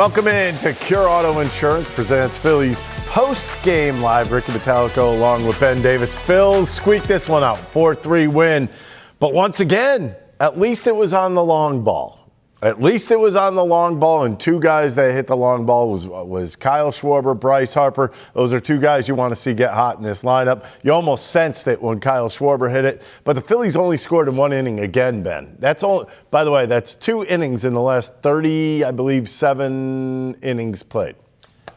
Welcome in to Cure Auto Insurance presents Phillies Postgame Live. Ricky Metallico along with Ben Davis. Phils squeaked this one out, 4-3 win. But once again, at least it was on the long ball. At least it was on the long ball, and two guys that hit the long ball was Kyle Schwarber, Bryce, Harper. Those are two guys you want to see get hot in this lineup. You almost sensed it when Kyle Schwarber hit it, but the Phillies only scored in one inning again, Ben. That's all. By the way, that's 2 innings in the last 30, I believe, 7 innings played.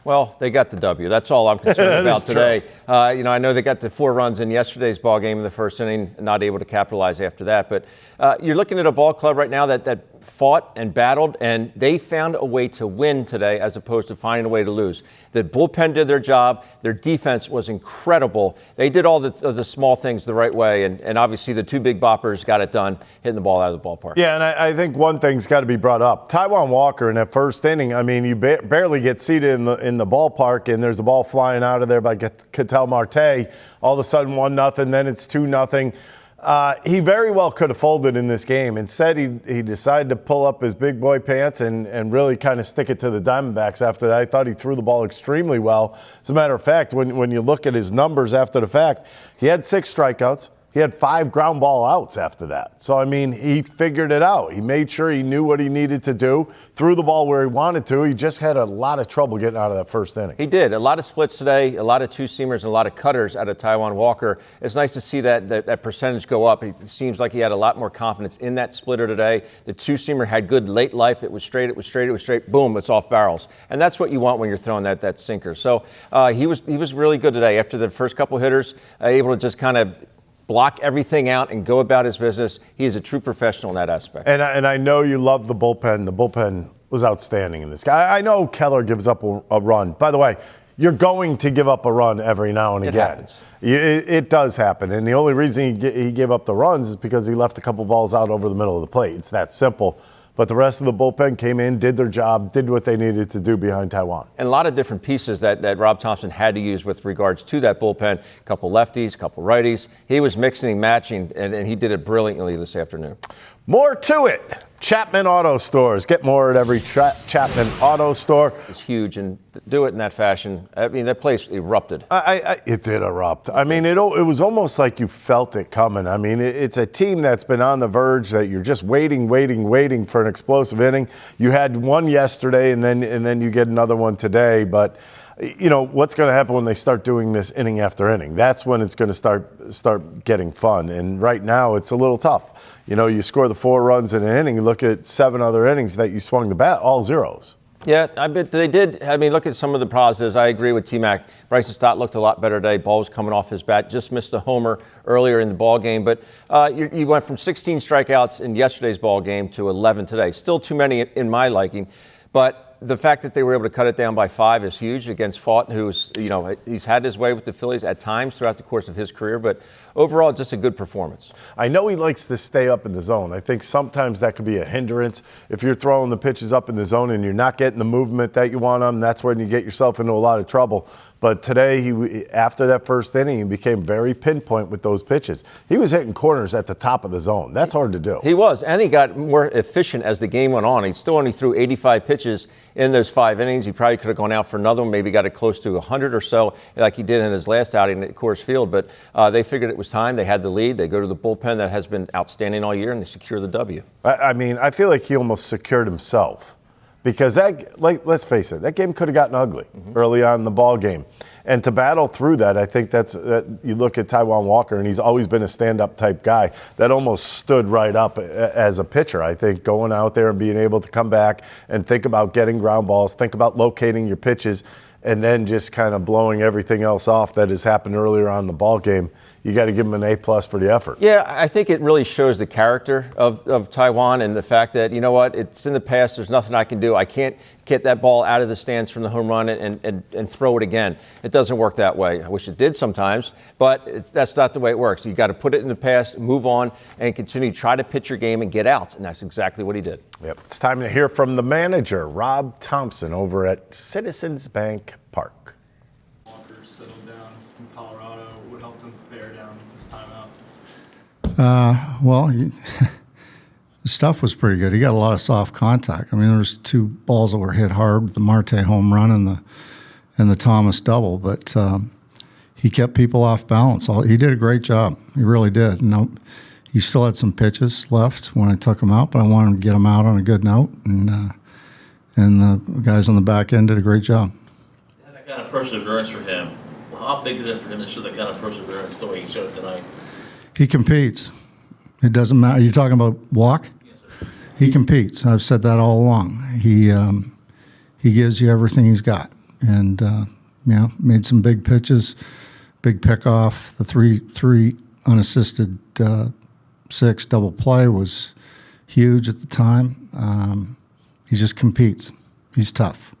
Well, they got the W. That's all I'm concerned about today. I know they got the 4 runs in yesterday's ball game in the first inning, not able to capitalize after that. But you're looking at a ball club right now that fought and battled, and they found a way to win today as opposed to finding a way to lose. The bullpen did their job. Their defense was incredible. They did all the small things the right way, and obviously the 2 big boppers got it done, hitting the ball out of the ballpark. Yeah, and I think one thing's got to be brought up. Taijuan Walker in that first inning, I mean, you barely get seated in the ballpark, and there's a ball flying out of there by Ketel Marte. All of a sudden, 1-0, then it's 2-0. He very well could have folded in this game. Instead, he decided to pull up his big boy pants and really kind of stick it to the Diamondbacks after that. I thought he threw the ball extremely well. As a matter of fact, when you look at his numbers after the fact, he had 6 strikeouts. He had 5 ground ball outs after that. So, I mean, he figured it out. He made sure he knew what he needed to do, threw the ball where he wanted to. He just had a lot of trouble getting out of that first inning. He did. A lot of splits today, a lot of 2-seamers, and a lot of cutters out of Taijuan Walker. It's nice to see that percentage go up. It seems like he had a lot more confidence in that splitter today. The 2-seamer had good late life. It was straight, it was straight, it was straight. Boom, it's off barrels. And that's what you want when you're throwing that sinker. So he was really good today. After the first couple hitters, able to just kind of block everything out and go about his business. He is a true professional in that aspect. And I know you love the bullpen. The bullpen was outstanding in this guy. I know Keller gives up a run. By the way, you're going to give up a run every now and again. It happens. It does happen. And the only reason he gave up the runs is because he left a couple balls out over the middle of the plate. It's that simple. But the rest of the bullpen came in, did their job, did what they needed to do behind Taijuan. And a lot of different pieces that Rob Thomson had to use with regards to that bullpen. A couple lefties, a couple righties. He was mixing and matching, and he did it brilliantly this afternoon. More to it. Chapman Auto Stores. Get more at every Chapman Auto Store. It's huge, and do it in that fashion. I mean, that place erupted. It did erupt. I mean, it was almost like you felt it coming. I mean, it's a team that's been on the verge that you're just waiting for an explosive inning. You had one yesterday, and then you get another one today. But you know what's going to happen when they start doing this inning after inning? That's when it's going to start getting fun. And right now, it's a little tough. You know, you score the 4 runs in an inning. You look at 7 other innings that you swung the bat, all zeros. Yeah, I bet they did. I mean, look at some of the positives. I agree with T-Mac. Bryce's stott looked a lot better today. Ball was coming off his bat. Just missed a homer earlier in the ball game. But you went from 16 strikeouts in yesterday's ball game to 11 today. Still too many in my liking. But the fact that they were able to cut it down by 5 is huge against Fought, who's, he's had his way with the Phillies at times throughout the course of his career, but overall, just a good performance. I know he likes to stay up in the zone. I think sometimes that could be a hindrance. If you're throwing the pitches up in the zone and you're not getting the movement that you want on, that's when you get yourself into a lot of trouble. But today, after that first inning, he became very pinpoint with those pitches. He was hitting corners at the top of the zone. That's hard to do. He was, and he got more efficient as the game went on. He still only threw 85 pitches in those 5 innings. He probably could have gone out for another one, maybe got it close to 100 or so, like he did in his last outing at Coors Field. But they figured it was time. They had the lead. They go to the bullpen that has been outstanding all year, and they secure the W. I mean, I feel like he almost secured himself. Because let's face it, that game could have gotten ugly early on in the ball game. And to battle through that, I think that you look at Taijuan Walker, and he's always been a stand-up type guy that almost stood right up as a pitcher. I think going out there and being able to come back and think about getting ground balls, think about locating your pitches, and then just kind of blowing everything else off that has happened earlier on in the ball game. You got to give him an A+ for the effort. Yeah, I think it really shows the character of Taijuan and the fact that, you know what, it's in the past, there's nothing I can do. I can't get that ball out of the stands from the home run and throw it again. It doesn't work that way. I wish it did sometimes, but that's not the way it works. You got to put it in the past, move on, and continue to try to pitch your game and get outs, and that's exactly what he did. Yep. It's time to hear from the manager, Rob Thomson, over at Citizens Bank Park. Walker settled down in Colorado. What helped him bear down this time out? Well, The stuff was pretty good. He got a lot of soft contact. I mean, there was 2 balls that were hit hard, the Marte home run and the Thomas double, but he kept people off balance. He did a great job. He really did. He still had some pitches left when I took him out, but I wanted to get him out on a good note, and the guys on the back end did a great job. That kind of perseverance for him. Well, how big is it for him to show that kind of perseverance the way he showed tonight? He competes. It doesn't matter. You're talking about Walk? Yes, sir. He competes. I've said that all along. He gives you everything he's got, and made some big pitches, big pickoff. The three unassisted 6 double play was huge at the time. He just competes. He's tough.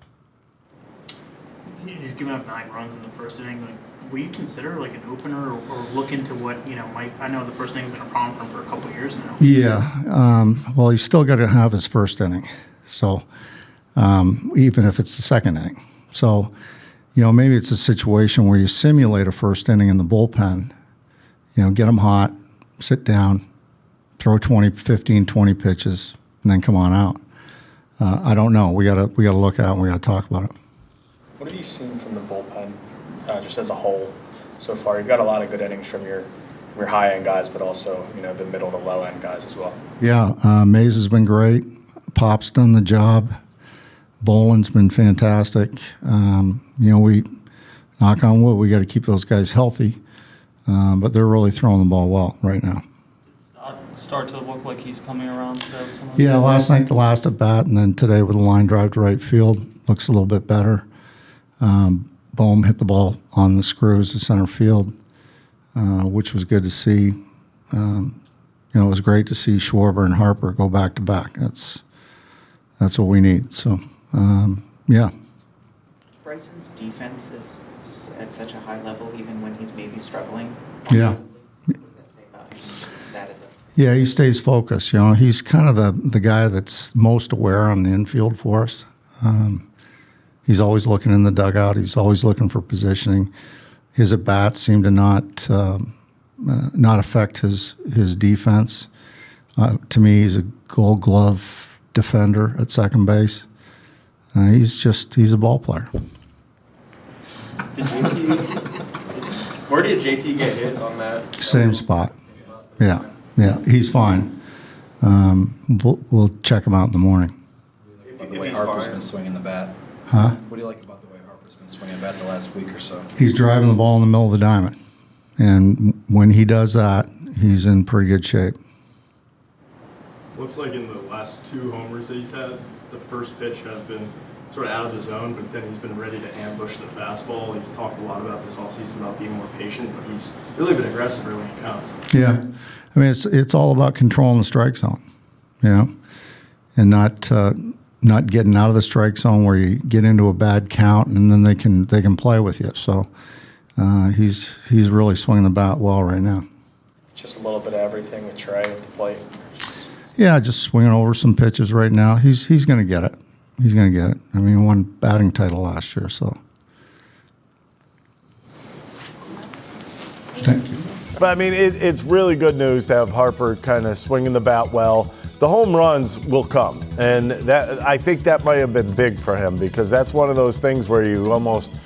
He's given up 9 runs in the first inning. Like, will you consider like an opener or look into what might? I know the first inning's been a problem for him for a couple of years now. Yeah. Well, he's still got to have his first inning. So even if it's the second inning, so maybe it's a situation where you simulate a first inning in the bullpen. Get him hot, sit down, throw 15, 20 pitches, and then come on out. I don't know. We gotta look at it and we gotta talk about it. What have you seen from the bullpen, just as a whole, so far? You've got a lot of good innings from your high-end guys, but also the middle to low-end guys as well. Yeah, Mays has been great. Pop's done the job. Boland's been fantastic. We knock on wood. We got to keep those guys healthy, but they're really throwing the ball well right now. Start to look like he's coming around today? Yeah, last night the last at bat, and then today with a line drive to right field looks a little bit better. Bohm hit the ball on the screws to center field, which was good to see. It was great to see Schwarber and Harper go back to back. That's what we need. So, yeah. Bryson's defense is at such a high level, even when he's maybe struggling. Yeah. What does that say about him? Just that as a Yeah, he stays focused. He's kind of the guy that's most aware on the infield for us. He's always looking in the dugout. He's always looking for positioning. His at bats seem to not affect his defense. To me, he's a Gold Glove defender at second base. He's a ball player. Where did JT get hit on that? Same spot. Yeah, he's fine. We'll check him out in the morning. The way Harper's been swinging the bat. Huh? What do you like about the way Harper's been swinging the bat the last week or so? He's driving the ball in the middle of the diamond. And when he does that, he's in pretty good shape. Looks like in the last 2 homers that he's had, the first pitch had been sort of out of the zone, but then he's been ready to ambush the fastball. He's talked a lot about this offseason about being more patient, but he's really been aggressive early in counts. Yeah. I mean, it's all about controlling the strike zone, and not getting out of the strike zone where you get into a bad count and then they can play with you. So he's really swinging the bat well right now. Just a little bit of everything with Trey at the plate. Yeah, just swinging over some pitches right now. He's going to get it. He's going to get it. I mean, he won batting title last year, so. Thank you. But I mean, it's really good news to have Harper kind of swinging the bat well. The home runs will come, and I think that might have been big for him because that's one of those things where you almost,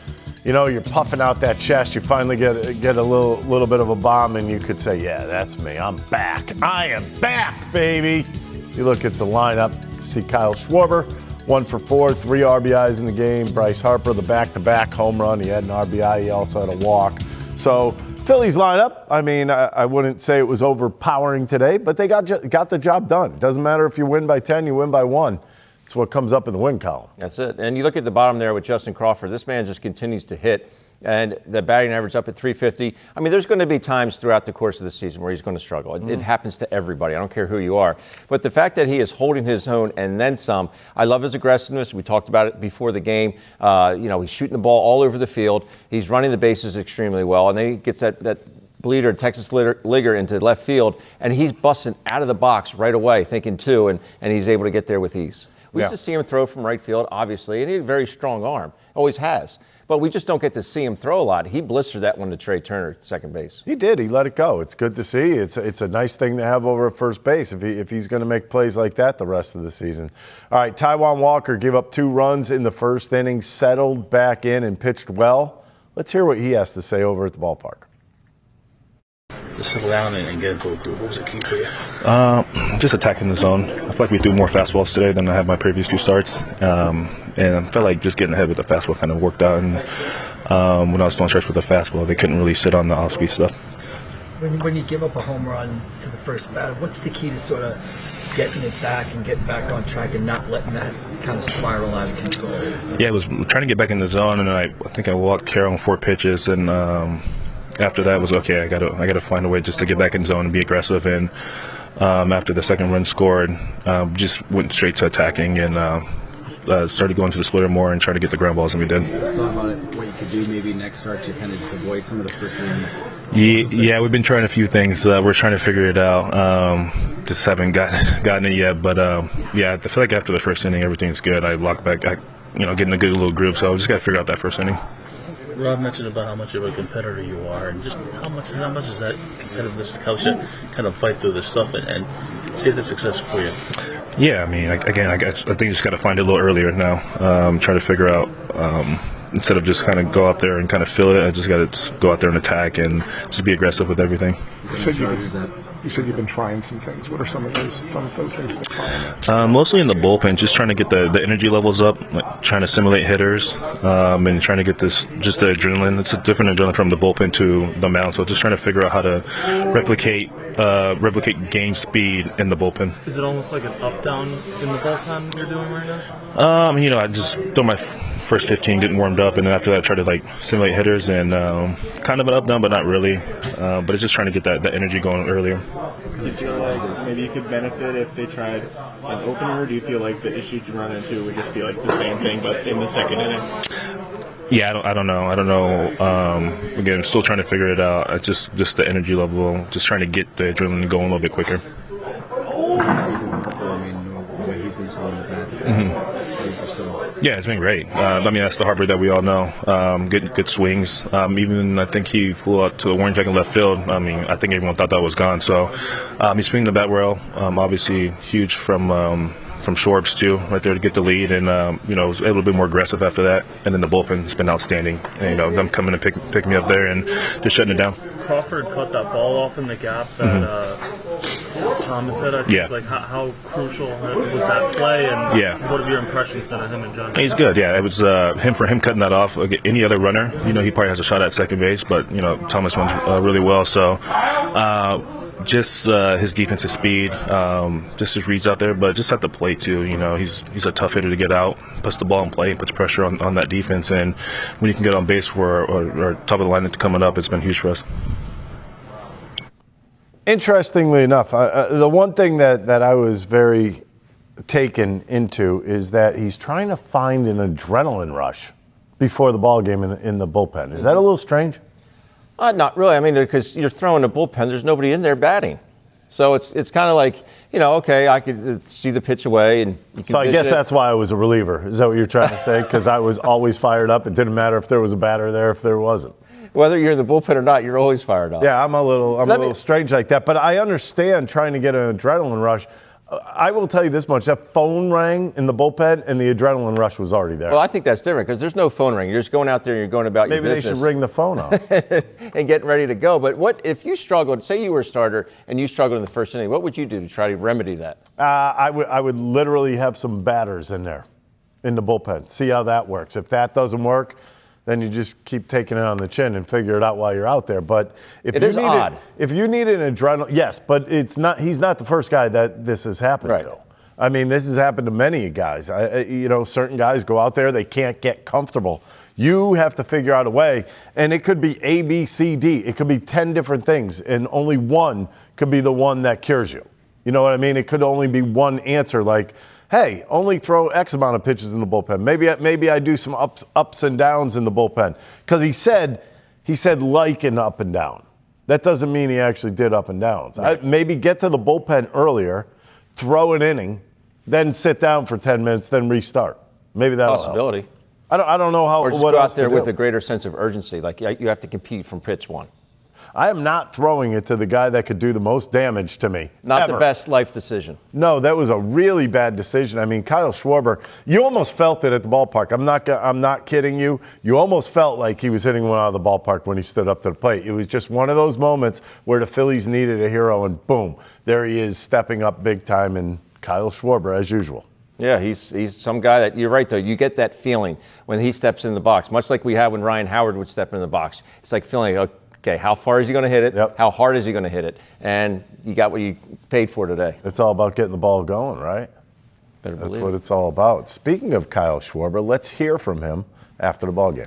you're puffing out that chest. You finally get a little bit of a bomb, and you could say, "Yeah, that's me. I'm back. I am back, baby." You look at the lineup, see Kyle Schwarber, 1 for 4, 3 RBIs in the game. Bryce Harper, the back-to-back home run. He had an RBI. He also had a walk. So Phillies lineup, I mean, I wouldn't say it was overpowering today, but they got the job done. Doesn't matter if you win by 10, you win by 1. It's what comes up in the win column. That's it. And you look at the bottom there with Justin Crawford. This man just continues to hit. And the batting average up at 350. I mean, there's going to be times throughout the course of the season where he's going to struggle. It happens to everybody. I don't care who you are. But the fact that he is holding his own and then some, I love his aggressiveness. We talked about it before the game. He's shooting the ball all over the field. He's running the bases extremely well. And then he gets that bleeder, Texas Ligger into left field, and he's busting out of the box right away, thinking 2, and he's able to get there with ease. We used to see him throw from right field, obviously, and he had a very strong arm. Always has. but we just don't get to see him throw a lot. He blistered that one to Trey Turner at second base. He did. He let it go. It's good to see. It's a nice thing to have over at first base if he's going to make plays like that the rest of the season. All right, Taijuan Walker gave up 2 runs in the first inning, settled back in and pitched well. Let's hear what he has to say over at the ballpark. Just settle down and get into a groove. What was the key for you? Just attacking the zone. I feel like we threw more fastballs today than I had my previous 2 starts. And I felt like just getting ahead with the fastball kind of worked out. And when I was throwing stretch with the fastball, they couldn't really sit on the off-speed stuff. When you give up a home run to the first batter, what's the key to sort of getting it back and getting back on track and not letting that kind of spiral out of control? Yeah, I was trying to get back in the zone, and I think I walked Carroll on 4 pitches, and after that was okay. I got to find a way just to get back in zone and be aggressive. And after the second run scored, just went straight to attacking and started going to the splitter more and trying to get the ground balls, and we did. Thought about it, what you could do maybe next start to kind of avoid some of the first inning. Yeah, we've been trying a few things. We're trying to figure it out. Just haven't gotten it yet. But yeah, I feel like after the first inning, everything's good. I locked back, getting a good little groove. So I just got to figure out that first inning. Rob mentioned about how much of a competitor you are, and just how much is that competitiveness helps you kind of fight through this stuff and see the success for you. Yeah, I mean, I think you just got to find it a little earlier now. Try to figure out instead of just kind of go out there and kind of feel it. I just got to go out there and attack and just be aggressive with everything. You said you've been trying some things. What are some of those things you've been trying? Mostly in the bullpen, just trying to get the energy levels up, like trying to simulate hitters, and trying to get just the adrenaline. It's a different adrenaline from the bullpen to the mound. So just trying to figure out how to replicate game speed in the bullpen. Is it almost like an up-down in the bullpen you're doing right now? I just throw my first 15 getting warmed up, and then after that I try to simulate hitters and kind of an up-down, but not really. But it's just trying to get that energy going earlier. Do you feel like maybe you could benefit if they tried an opener? Or do you feel like the issues you run into would just be like the same thing, but in the second inning? Yeah, I don't know. Again, I'm still trying to figure it out. It's just the energy level, just trying to get the adrenaline going a little bit quicker. Yeah, it's been great. That's the Harper that we all know. Good swings. Even I think he flew out to the warning track in left field. I think everyone thought that was gone. So he's swinging the bat well. Obviously huge from Schwarber too, right there to get the lead, and was able to be more aggressive after that. And then the bullpen has been outstanding. And, them coming and pick me up there and just shutting it down. Crawford cut that ball off in the gap that Thomas said. I think. Yeah. Like how crucial was that play? And what have your impressions been of him and John? He's good. Yeah, it was him cutting that off. Any other runner, he probably has a shot at second base, but Thomas runs really well. So. Just his defensive speed, just his reads out there, but just at the plate too. He's a tough hitter to get out, puts the ball in play, puts pressure on that defense, and when you can get on base or top of the line coming up, it's been huge for us. Interestingly enough, the one thing that I was very taken into is that he's trying to find an adrenaline rush before the ball game in the bullpen. Is that a little strange? Not really. Because you're throwing a bullpen, there's nobody in there batting. So it's kind of like, okay, I could see the pitch away. And so I guess that's why I was a reliever. Is that what you're trying to say? Because I was always fired up. It didn't matter if there was a batter there, if there wasn't. Whether you're in the bullpen or not, you're always fired up. Yeah, I'm a little strange like that. But I understand trying to get an adrenaline rush. I will tell you this much. That phone rang in the bullpen, and the adrenaline rush was already there. Well, I think that's different because there's no phone ring. You're just going out there and you're going about your business. Maybe they should ring the phone up. and getting ready to go. But what if you struggled, say you were a starter and you struggled in the first inning, what would you do to try to remedy that? I would literally have some batters in there in the bullpen. See how that works. If that doesn't work, then you just keep taking it on the chin and figure it out while you're out there. But if you need an adrenaline, yes, but it's not. He's not the first guy that this has happened to. This has happened to many guys. Certain guys go out there, they can't get comfortable. You have to figure out a way, and it could be A, B, C, D. It could be 10 different things, and only one could be the one that cures you. You know what I mean? It could only be one answer, like, hey, only throw X amount of pitches in the bullpen. Maybe I do some ups and downs in the bullpen. Because he said like an up and down. That doesn't mean he actually did up and downs. Right. Maybe get to the bullpen earlier, throw an inning, then sit down for 10 minutes, then restart. Maybe that'll possibility. help. I don't know how. Or just what go else out there to with do. a greater sense of urgency. Like you have to compete from pitch one. I am not throwing it to the guy that could do the most damage to me. Not ever. the best life decision. No, that was a really bad decision. I mean, Kyle Schwarber, you almost felt it at the ballpark. I'm not kidding you. You almost felt like he was hitting one out of the ballpark when he stood up to the plate. It was just one of those moments where the Phillies needed a hero, and boom, there he is stepping up big time, and Kyle Schwarber, as usual. Yeah, he's some guy that, you're right, though. You get that feeling when he steps in the box, much like we had when Ryan Howard would step in the box. It's like feeling, okay, how far is he going to hit it? Yep. How hard is he going to hit it? And you got what you paid for today. It's all about getting the ball going, right? Better That's believe what it. it's all about. Speaking of Kyle Schwarber, let's hear from him after the ball game.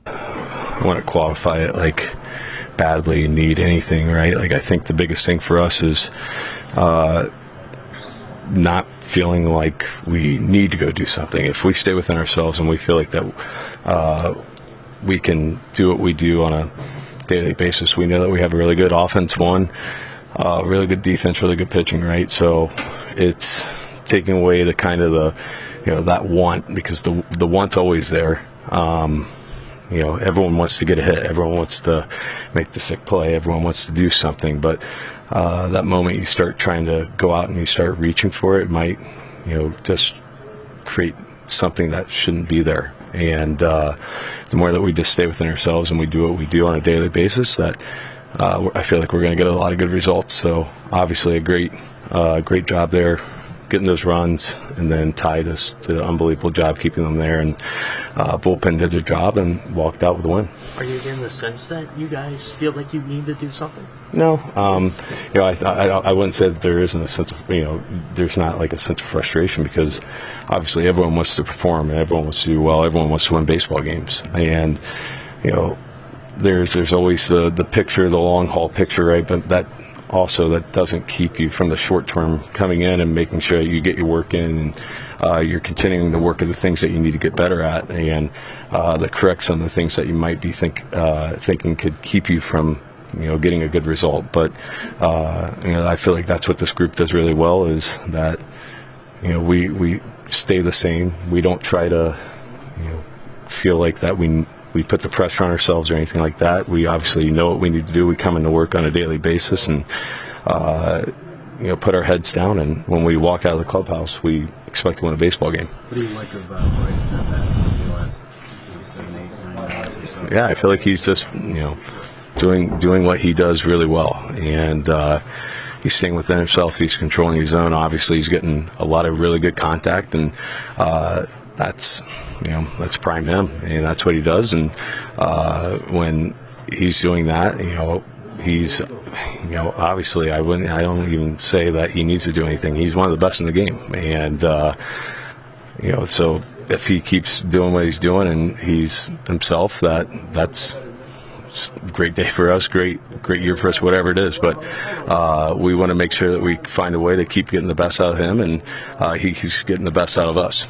I want to qualify it like badly need anything, right? Like I think the biggest thing for us is not feeling like we need to go do something. If we stay within ourselves and we feel like that we can do what we do on a daily basis, we know that we have a really good offense, really good defense, really good pitching, right? So it's taking away the kind of that want, because the want's always there. Everyone wants to get a hit. Everyone wants to make the sick play. Everyone wants to do something. But that moment you start trying to go out and you start reaching for it, might, just create something that shouldn't be there. And the more that we just stay within ourselves and we do what we do on a daily basis, that I feel like we're going to get a lot of good results. So obviously a great job there, getting those runs, and then Ty just did an unbelievable job keeping them there, and bullpen did their job and walked out with a win. Are you getting the sense that you guys feel like you need to do something? No, I wouldn't say that there isn't a sense of, there's not like a sense of frustration, because obviously everyone wants to perform and everyone wants to do well, everyone wants to win baseball games, and there's always the picture, the long haul picture, right? But that doesn't keep you from the short term coming in and making sure you get your work in, and you're continuing to work at the things that you need to get better at, and that correct some of the things that you might be thinking could keep you from getting a good result. But I feel like that's what this group does really well, is that we stay the same. We don't try to feel like that we put the pressure on ourselves or anything like that. We obviously know what we need to do. We come into work on a daily basis and put our heads down, and when we walk out of the clubhouse, we expect to win a baseball game. What do you like about Bryce in the last 7, 8, 9 hours or so? Yeah, I feel like he's just doing what he does really well, and he's staying within himself. He's controlling his zone. Obviously, he's getting a lot of really good contact, and that's prime him, and that's what he does. And when he's doing that, he's obviously I don't even say that he needs to do anything. He's one of the best in the game, and so if he keeps doing what he's doing and he's himself, that's a great day for us, great year for us, whatever it is. But we want to make sure that we find a way to keep getting the best out of him, and he keeps getting the best out of us.